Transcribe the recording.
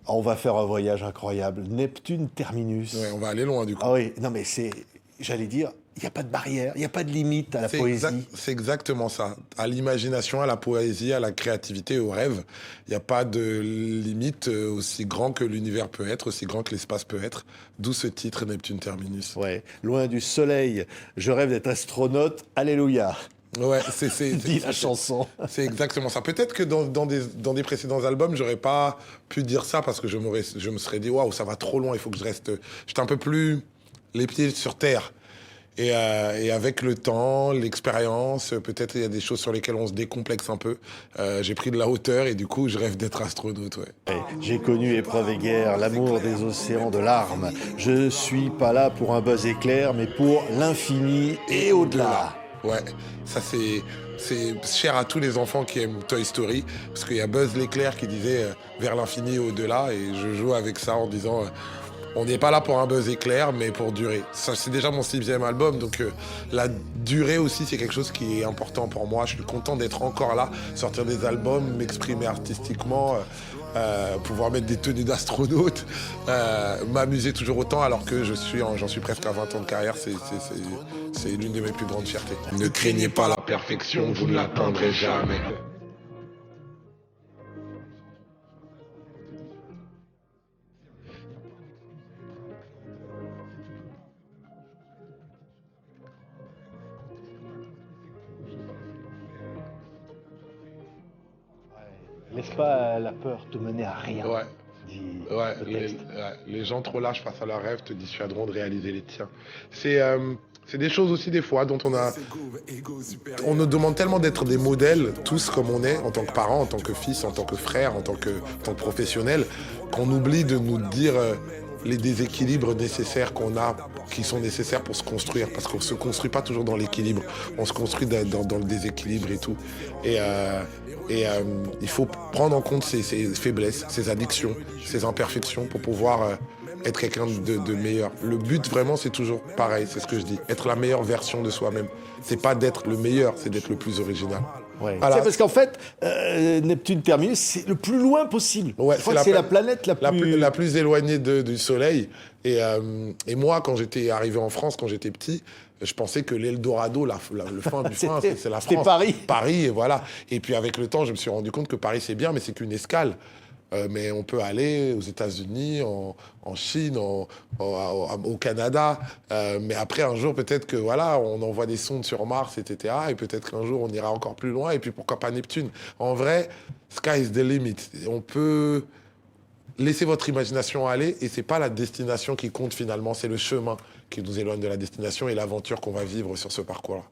On va faire un voyage incroyable. Neptune terminus. Ouais, on va aller loin du coup. Ah oui, non mais j'allais dire, il n'y a pas de barrière, il n'y a pas de limite à la poésie. C'est exactement ça. À l'imagination, à la poésie, à la créativité, au rêve, il n'y a pas de limite aussi grand que l'univers peut être, aussi grand que l'espace peut être. D'où ce titre Neptune Terminus. Ouais, loin du soleil, je rêve d'être astronaute, alléluia, Ouais, dit la chanson. c'est exactement ça. Peut-être que dans des précédents albums, j'aurais pas pu dire ça parce que je me serais dit, waouh, ça va trop loin, il faut que je reste. J'étais un peu plus les pieds sur terre. Et avec le temps, l'expérience, peut-être il y a des choses sur lesquelles on se décomplexe un peu. J'ai pris de la hauteur et du coup, je rêve d'être astronaute. Ouais. Ouais, j'ai connu épreuve et guerre, l'amour des océans de larmes. Je suis pas là pour un buzz éclair, mais pour l'infini et au-delà. Ouais, ça c'est cher à tous les enfants qui aiment Toy Story, parce qu'il y a Buzz l'éclair qui disait vers l'infini et au-delà, et je joue avec ça en disant on n'est pas là pour un buzz éclair, mais pour durer. Ça, c'est déjà mon 6e album, donc la durée aussi, c'est quelque chose qui est important pour moi. Je suis content d'être encore là, sortir des albums, m'exprimer artistiquement, pouvoir mettre des tenues d'astronaute, m'amuser toujours autant, alors que j'en suis presque à 20 ans de carrière. C'est l'une de mes plus grandes fiertés. Ne craignez pas la perfection, vous ne l'atteindrez jamais. Laisse pas la peur te mener à rien, Ouais. dit Ouais, le texte. les gens trop lâches face à leurs rêves te dissuaderont de réaliser les tiens. C'est des choses aussi des fois dont on nous demande tellement d'être des modèles, tous comme on est, en tant que parents, en tant que fils, en tant que frère, en tant que professionnel, qu'on oublie de nous dire les déséquilibres nécessaires qu'on a, qui sont nécessaires pour se construire, parce qu'on se construit pas toujours dans l'équilibre, on se construit dans le déséquilibre et tout. Il faut prendre en compte ses faiblesses, ses addictions, ses imperfections pour pouvoir être quelqu'un de meilleur. Le but vraiment, c'est toujours pareil, c'est ce que je dis, être la meilleure version de soi-même. C'est pas d'être le meilleur, c'est d'être le plus original. Ouais. Voilà. C'est parce qu'en fait, Neptune terminus, c'est le plus loin possible. Ouais, Je crois que c'est la planète la plus éloignée du Soleil. Et moi, quand j'étais arrivé en France, quand j'étais petit, je pensais que l'Eldorado, le fin du fin, c'est la France. C'était Paris. Paris, et voilà. Et puis avec le temps, je me suis rendu compte que Paris, c'est bien, mais c'est qu'une escale. Mais on peut aller aux États-Unis, en Chine, au Canada. Mais après, un jour, peut-être que voilà, on envoie des sondes sur Mars, etc. Et peut-être qu'un jour, on ira encore plus loin. Et puis pourquoi pas Neptune? En vrai, sky is the limit. On peut laisser votre imagination aller, et c'est pas la destination qui compte finalement, c'est le chemin qui nous éloigne de la destination et l'aventure qu'on va vivre sur ce parcours-là.